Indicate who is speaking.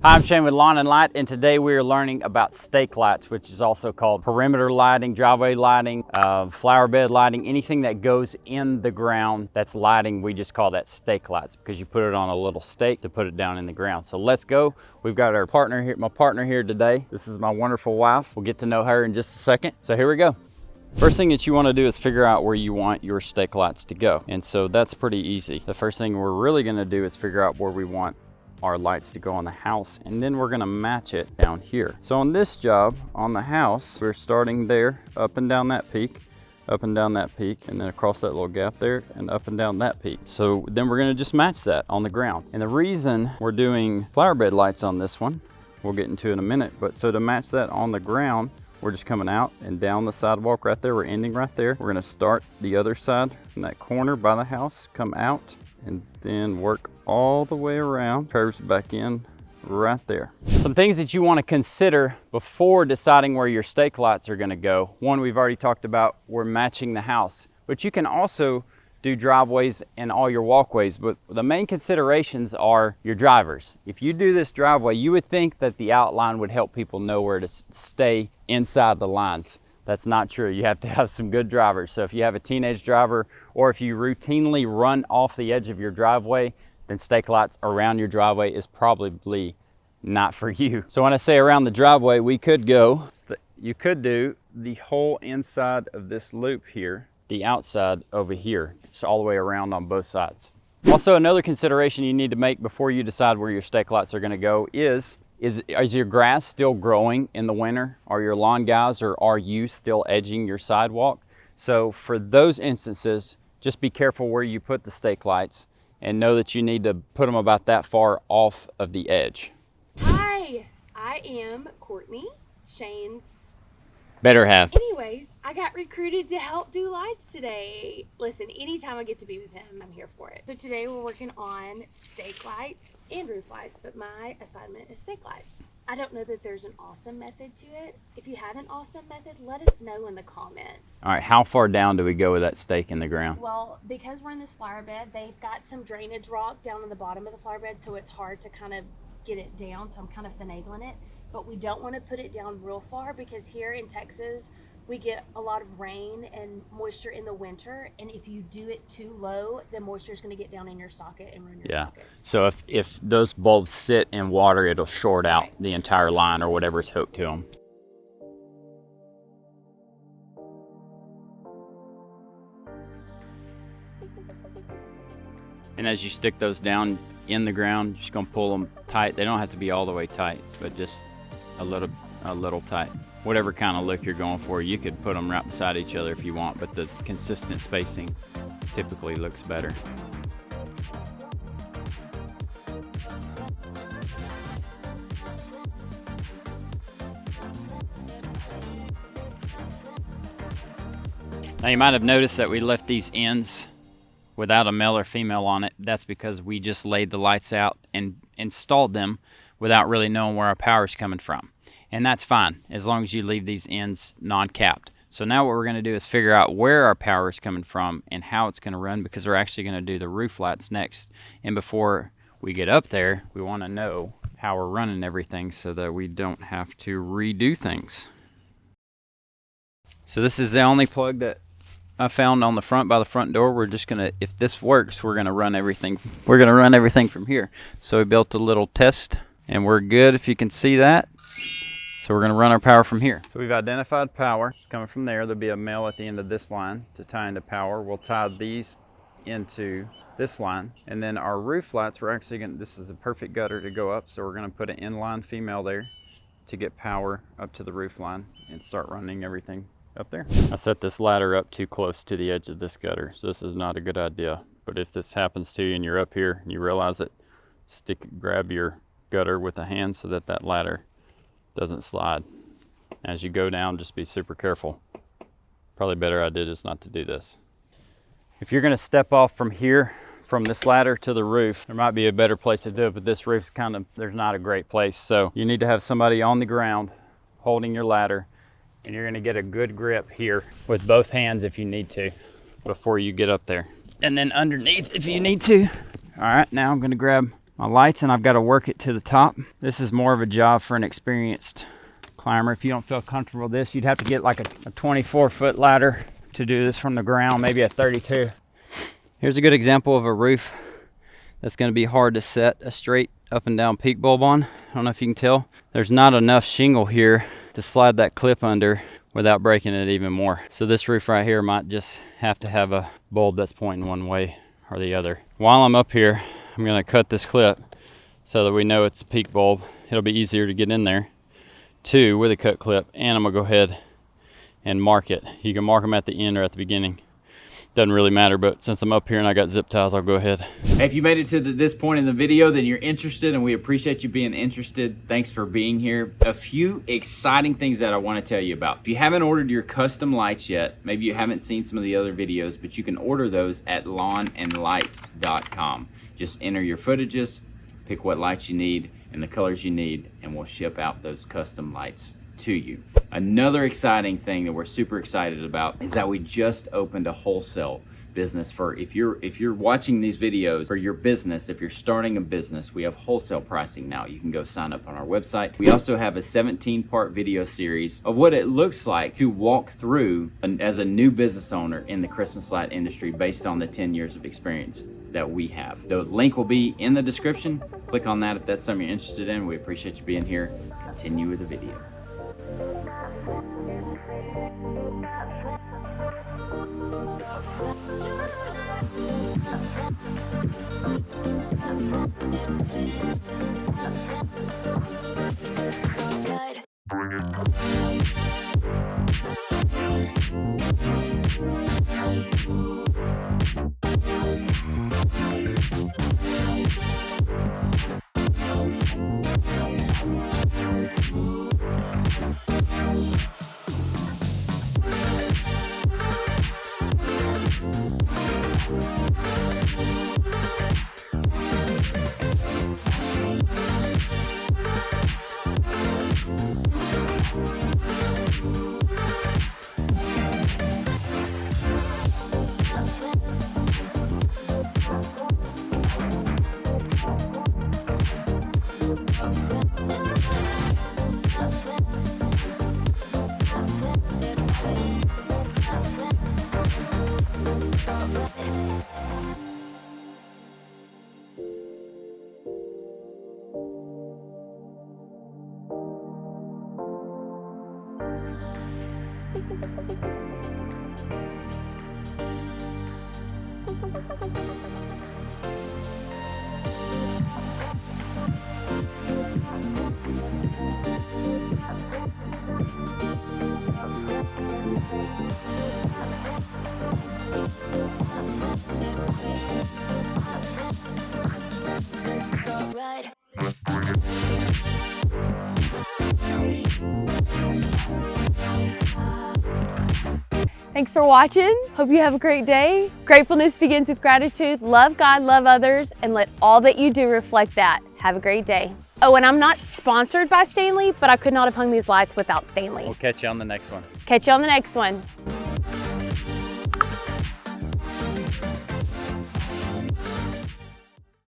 Speaker 1: Hi, I'm Shane with Lawn and Light, and today we are learning about stake lights, which is also called perimeter lighting, driveway lighting, flower bed lighting, anything that goes in the ground that's lighting. We just call that stake lights because you put it on a little stake to put it down in the ground. So let's go. We've got our partner here, my partner here today. This is my wonderful wife. We'll get to know her in just a second. So here we go. First thing that you want to do is figure out where you want your stake lights to go. And so that's pretty easy. The first thing we're really going to do is figure out where we want our lights to go on the house, and then we're going to match it down here. So on this job on the house, we're starting there, up and down that peak, up and down that peak, and then across that little gap there, and up and down that peak. So then we're going to just match that on the ground. And the reason we're doing flower bed lights on this one, we'll get into in a minute, but so to match that on the ground, we're just coming out and down the sidewalk right there. We're ending right there. We're going to start the other side in that corner by the house, come out, and then work all the way around, curves back in right there. Some things that you want to consider before deciding where your stake lights are going to go. One, we've already talked about, we're matching the house, but you can also do driveways and all your walkways, but the main considerations are your drivers. If you do this driveway, you would think that the outline would help people know where to stay inside the lines. That's not true. You have to have some good drivers. So if you have a teenage driver, or if you routinely run off the edge of your driveway, then stake lights around your driveway is probably not for you. So when I say around the driveway, you could do the whole inside of this loop here, the outside over here, so all the way around on both sides. Also, another consideration you need to make before you decide where your stake lights are going to go is your grass still growing in the winter? Are your lawn guys, or are you still edging your sidewalk? So for those instances, just be careful where you put the stake lights and know that you need to put them about that far off of the edge.
Speaker 2: Hi, I am Courtney, Shane's
Speaker 1: better half.
Speaker 2: Anyways, I got recruited to help do lights today. Listen, anytime I get to be with him, I'm here for it. So today we're working on stake lights and roof lights, but my assignment is stake lights. I don't know that there's an awesome method to it. If you have an awesome method, let us know in the comments.
Speaker 1: All right, how far down do we go with that stake in the ground?
Speaker 2: Well, because we're in this flower bed, they've got some drainage rock down on the bottom of the flower bed, so it's hard to kind of get it down, so I'm kind of finagling it. But we don't want to put it down real far because here in Texas, we get a lot of rain and moisture in the winter. And if you do it too low, the moisture is going to get down in your socket and ruin your sockets.
Speaker 1: So if those bulbs sit in water, it'll short out the entire line or whatever's hooked to them. And as you stick those down in the ground, you're just going to pull them tight. They don't have to be all the way tight, but just a little tight. Whatever kind of look you're going for, you could put them right beside each other if you want, but the consistent spacing typically looks better. Now you might have noticed that we left these ends without a male or female on it. That's because we just laid the lights out and installed them without really knowing where our power is coming from. And that's fine, as long as you leave these ends non-capped. So now what we're going to do is figure out where our power is coming from and how it's going to run, because we're actually going to do the roof lights next. And before we get up there, we want to know how we're running everything so that we don't have to redo things. So this is the only plug that I found on the front by the front door. We're just gonna, if this works, we're gonna run everything from here. So we built a little test and we're good, if you can see that. So we're gonna run our power from here. So we've identified power. It's coming from there. There'll be a male at the end of this line to tie into power. We'll tie these into this line. And then our roof lights, we're actually gonna, this is a perfect gutter to go up. So we're gonna put an inline female there to get power up to the roof line and start running everything up there. I set this ladder up too close to the edge of this gutter, so this is not a good idea. But if this happens to you and you're up here and you realize it, grab your gutter with a hand so that that ladder doesn't slide. As you go down, just be super careful. Probably better idea just not to do this. If you're gonna step off from here, from this ladder to the roof, there might be a better place to do it, but this roof's kind of, there's not a great place. So you need to have somebody on the ground holding your ladder, and you're gonna get a good grip here with both hands if you need to before you get up there. And then underneath if you need to. All right, now I'm gonna grab my lights and I've got to work it to the top. This is more of a job for an experienced climber. If you don't feel comfortable with this, you'd have to get like a 24-foot ladder to do this from the ground, maybe a 32. Here's a good example of a roof that's going to be hard to set a straight up and down peak bulb on. I don't know if you can tell. There's not enough shingle here to slide that clip under without breaking it even more. So this roof right here might just have to have a bulb that's pointing one way or the other. While I'm up here, I'm going to cut this clip so that we know it's a peak bulb. It'll be easier to get in there too with a cut clip, and I'm going to go ahead and mark it. You can mark them at the end or at the beginning. Doesn't really matter, but since I'm up here and I got zip ties, I'll go ahead. Hey, if you made it to this point in the video, then you're interested, and we appreciate you being interested. Thanks for being here. A few exciting things that I want to tell you about. If you haven't ordered your custom lights yet, maybe you haven't seen some of the other videos, but you can order those at lawnandlight.com. Just enter your footages, pick what lights you need and the colors you need, and we'll ship out those custom lights to you. Another exciting thing that we're super excited about is that we just opened a wholesale business for, if you're watching these videos for your business, if you're starting a business, we have wholesale pricing now. You can go sign up on our website. We also have a 17-part video series of what it looks like to walk through as a new business owner in the Christmas light industry based on the 10 years of experience that we have. The link will be in the description. Click on that if that's something you're interested in. We appreciate you being here. Continue with the video.
Speaker 2: Thanks for watching. Hope you have a great day. Gratefulness begins with gratitude. Love God, love others, and let all that you do reflect that. Have a great day. Oh, and I'm not sponsored by Stanley, but I could not have hung these lights without Stanley.
Speaker 1: We'll catch you on the next one.
Speaker 2: Catch you on the next one.